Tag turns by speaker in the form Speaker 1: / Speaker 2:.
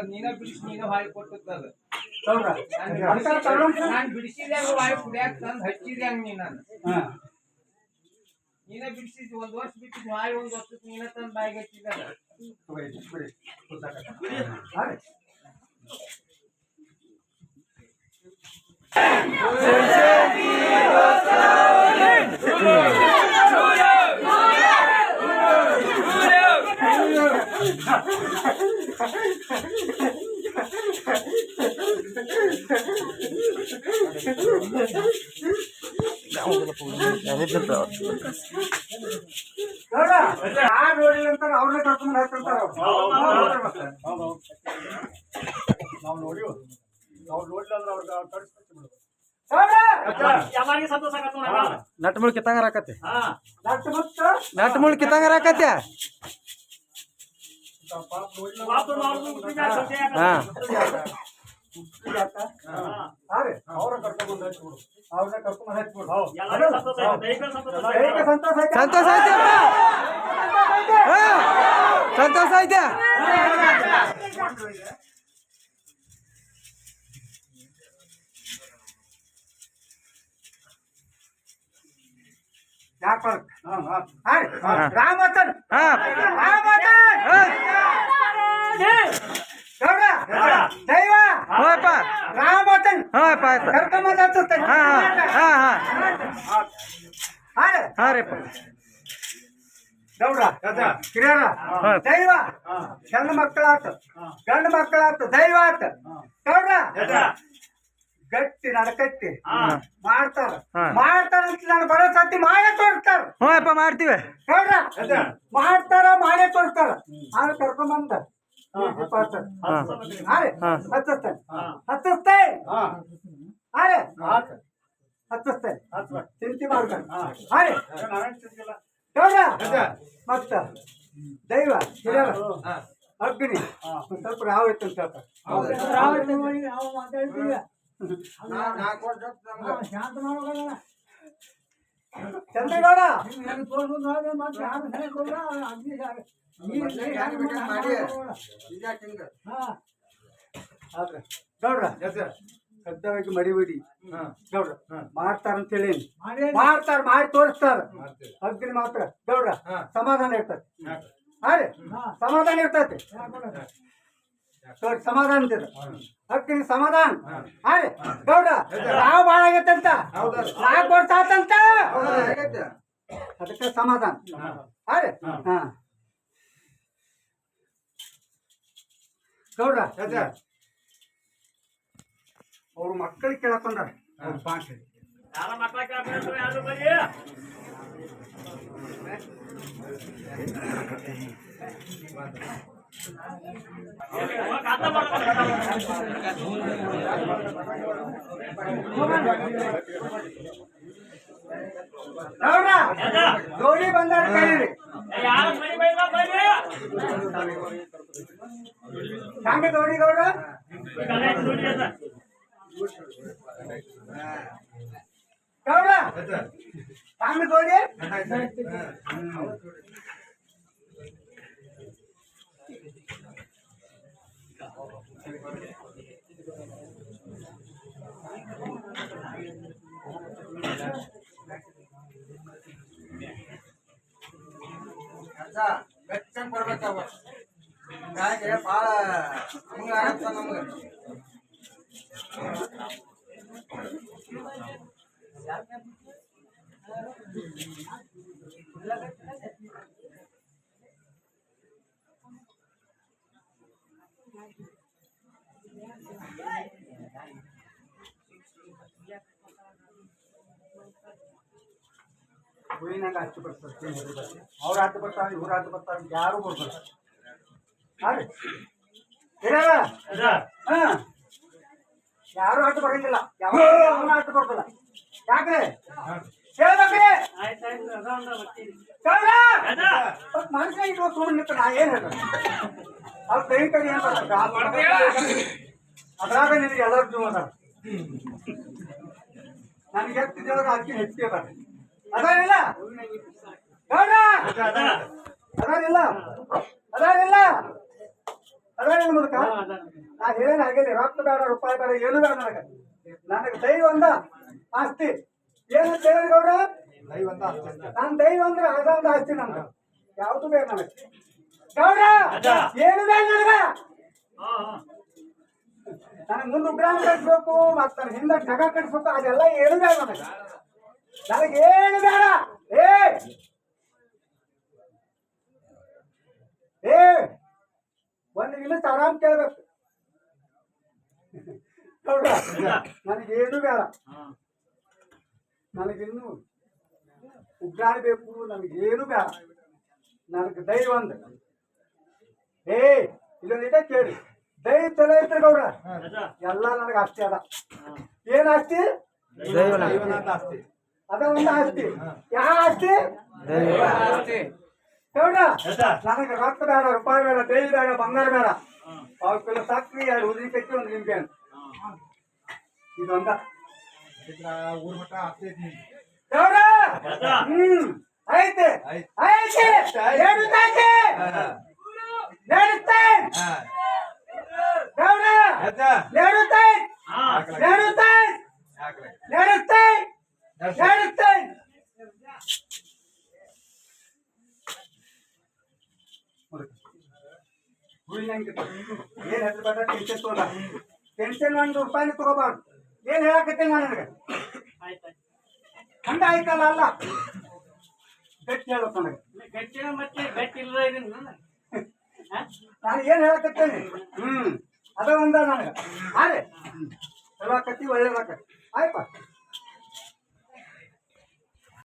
Speaker 1: ನೀನ ಬಿಡಿಸಿ ನೀನ ಹಾಯಿ ಕೊಟ್ಟದ ನಾನು ಬಿಡಿಸಿದ ಹಾಯಿ ಕುಡಿಯಾಕ ತಂದು ಹಚ್ಚಿದೆ ಹಂಗ ನೀನ ಬಿಡಿಸಿದ್ ಒಂದ್ ವರ್ಷ ಬಿಟ್ಟಿದ್ ಹಾಯಿ ಒಂದ್ ವರ್ಷಕ್ಕೆ ನೀನ ತಂದು ಬಾಯಿಗೆ ಹಚ್ಚಿದ
Speaker 2: ಅವ್ರನ್ನ ಕರ್ಕೊಂಡು ಹಾಕ್ತಿರ್ತಾರ ನಾವು ನೋಡಿ ಅವ್ರು ನೋಡ್ಲಿಲ್ಲ ಅಂದ್ರೆ ಅವ್ರಿಗೆ ಕಳಿಸ್ಬಿಡ್ತೀವಿ.
Speaker 3: ನಟ್ ಮುಳ್ ಕಿತ್ತಂಗಾರ ಆಕತಿ ನಟ್ ಮುಳ್ ಕಿತ್ತಂಗಾರ ಆಕತಿ
Speaker 2: ಅವ್ರ ಕರ್ಕೊಂಡು ಹಚ್ಬಿಡು ಅವ್ರನ್ನ ಕರ್ಕೊಂಡು ಹಚ್ಬಿಡು
Speaker 3: ಸಂತೋಷ ಐತೆ ಸಂತೋಷ ಐತೆ
Speaker 2: ರಾಮತನ್ ದೈವ ರಾಮತನ್ ಕರ್ಕೊಂಬಂದ ಗೌಡ ಹಿರಿಯರ ದೈವ ಹೆಣ್ಣು ಮಕ್ಕಳಾತ ಗಂಡು ಮಕ್ಕಳಾತ ದೈವ ಆತ ಗೌಡ್ರ ಗಟ್ಟಿ ನಡಕಟ್ಟಿ ಮಾಡ್ತಾರ ಅಂತ ನಾನು ಬರೋ ಸತಿ ಮಾಡೇ ತೋರಿಸ್ತಾರ
Speaker 3: ಮಾಡ್ತೀವಿ
Speaker 2: ಗೌಡ್ರ ಮಾಡ್ತಾರ ಮಾಡೇ ತೋರಿಸ್ತಾರ ನಾನು ಕರ್ಕೊಂಬಂದ ಹತ್ತಿಸ್ತೇ ಚಿಂತೆ ಮಾಡ್ತಾರೆ ಗೌಡ್ರ ಮತ್ತ ದೈವ ಹಿರಿಯರ ಅಗ್ನಿ ಸ್ವಲ್ಪ ರಾವ್ ಐತೆ ಅಂತ ಚಂದ್ರಗೌಡ ಗೌಡ್ರ ಕದ್ದವಾಗಿ ಮರಿಬೇಡಿ ಗೌಡ್ರ ಮಾಡ್ತಾರಂತ ಹೇಳಿ ಮಾಡ್ತಾರ ಮಾಡಿ ತೋರಿಸ್ತಾರ ಅಗ್ನಿ ಮಾತ್ರ ಗೌಡ್ರ ಸಮಾಧಾನ ಇರ್ತದೆ ಸಮಾಧಾನ ಇರ್ತೈತಿ ಸಮಾಧಾನ ಅಂತಿದ ಅಗ್ನಿ ಸಮಾಧಾನ ಗೌಡ್ರ ನಾವು ಬಾಳ ಆಗತ್ತಂತ 4 ವರ್ಷ ಆತಂತ ಅದಕ್ಕೆ ಸಮಾಧಾನ ಗೌಡ್ರ ಅವ್ರ ಮಕ್ಕಳಿಗೆ ಕೇಳಕೊಂಡ್ರ ಅವ್ರ ಭಾಷೆ ಜೋಡಿ ಬಂದಾರ ಕರೀರಿ ಹಂಗ ಜೋಡಿ ಗೌಡ ಗೌಡ ಹಂಗ ಜೋಡಿ
Speaker 1: ಬೆಚ್ಚಂಗ್ ಕೊಡ್ಬೇಕವ ಹಾಗೆ ಭಾಳ ಹಿಂಗ ಆಗತ್ತ ನಮ್ಗೆ
Speaker 2: ಹೂವಿನಾಗ ಹಚ್ಚಿ ಬರ್ತಾರೆ ಅವ್ರ ಹತ್ತು ಬರ್ತಾರೆ ಇವ್ರ ಹತ್ತು ಬರ್ತಾರೆ ಯಾರು ಬರ್ತಾರೆ ಯಾರು ಹತ್ತು ಬರಂಗಿಲ್ಲ ಯಾವ ಹತ್ತು ಬರ್ತಲ್ಲ ಯಾಕ್ರೆ ಹೇಳ್ಬೇಕ್ರಿ ಮನುಷ್ಯ ಇಟ್ಟು ಸುಮ್ಮನೆ ನಿಂತ ನಾ ಏನ್ ಹೇಳ್ತಾರೆ ಅವ್ರ ಕೈ ಕೈ ಏನ್ ಅದ್ರಾಗ ನಿನಗೆ ಎಲ್ಲರೂ ಜೀವ ಅದ ನನಗೆ ಎಷ್ಟು ಜನ ಅಕ್ಕಿ ಹೆಚ್ಚಿಗೆ ಬರ್ರಿ ಅದಾರಿಲ್ಲ ಗೌಡ ಅದಾರಿಲ್ಲ ಅದಾರಿಲ್ಲ ಅದಾರಿಲ್ಲ ಮುದುಕ ನಾ ಹೇಳೇನ ಆಗಿಲ್ಲ ರೊಕ್ಕ ಬೇಡ ರೂಪಾಯಿ ಬೇಡ ಏನು ಬೇಡ ನನಗೆ ದೈವ ಒಂದ ಆಸ್ತಿ ಏನು ಹೇಳಿ ಗೌಡ ನಾನು ದೈವ ಅಂದ್ರೆ ಅದೊಂದು ಆಸ್ತಿ ನಮ್ದು ಯಾವುದು ಬೇಡ ನನಗೆ ಗೌಡ ಏನು ಬೇಡ ನನಗ ನನಗೆ ಮುಂದೆ ಉಗ್ರಾಣ ಕಟ್ಸ್ಬೇಕು ಮತ್ತ ನನ್ನ ಹಿಂದೆ ಜಗ ಕಟ್ಸ್ಬೇಕು ಅದೆಲ್ಲ ಏನು ಬೇಡ ನನಗೆ ಏನು ಬೇಡ ಏ ಒಂದು ನಿಮಿಷ ಆರಾಮ್ ಕೇಳ್ಬೇಕು ಗೌಡ ನನಗೇನು ಬೇಡ ನನಗಿನ್ನು ಉಗ್ರಾಣ ಬೇಕು ನನಗೇನು ಬೇಡ ನನಗೆ ದೈವ ಅಂದ ಇಲ್ಲೊಂದಿದೆ ಕೇಳಿ ದೈವ ಚಲೋ ಐತ್ರಿ ಗೌಡ ಎಲ್ಲ ನನಗೆ ಆಸ್ತಿ ಅದ ಏನ್ ಆಸ್ತಿ ಅದ ಒಂದು ಆಸ್ತಿ ಯಾವ ಆಸ್ತಿ ಗೌಡ ನನಗೆ ರೊಕ್ಕ ಬೇಡ ರೂಪಾಯಿ ಬೇಡ ದೈವ ಬೇಡ ಬಂಗಾರ ಬೇಡ ಅವ್ರ ಕಿಲೋ ಸಕ್ರಿ 2 ಉದ್ರಿ ಕಟ್ಟಿ 1 ನಿಂಬೆ ಹಣ್ಣು ಇದೊಂದ
Speaker 4: ಊರ್ ಮಟ್ಟ ಆಗ್ತೈತಿ
Speaker 2: ಗೌಡ ಐತೆ ಐತೆ ನಡುತ್ತೈತೆ ನಡುತ್ತೈತೆ ಗೌಡ ನಡುತ್ತೈತೆ ನಡುತ್ತೈತೆ ನಡುತ್ತೈತೆ ನಡುತ್ತೈತೆ ಏನ್ ಹೆಸರು ಬೇಡ ಟೆನ್ಷನ್ ತಗೋದ ಟೆನ್ಷನ್ 1 ರೂಪಾಯಿ ತಗೋಬಾರ್ದು ಏನ್ ಹೇಳಕತ್ತೇನೆ ನಾನು ನನಗೆ ಹಂಗ ಆಯ್ತಲ್ಲ ಅಲ್ಲ ಗಟ್ಟಿ ಹೇಳ್ಬೇಕು ನನಗೆ
Speaker 1: ಗಟ್ಟಿ ಮತ್ತೆ ಗಟ್ಟಿ ಇಲ್ಲದ
Speaker 2: ನಾನು ಏನ್ ಹೇಳಕತ್ತೇನೆ ಅದ ಒಂದ ನನಗೆ ಆರೆ ಚಲೋ ಆಕತಿ ಒಳ್ಳೇದಾಕತಿ ಆಯ್ತಾ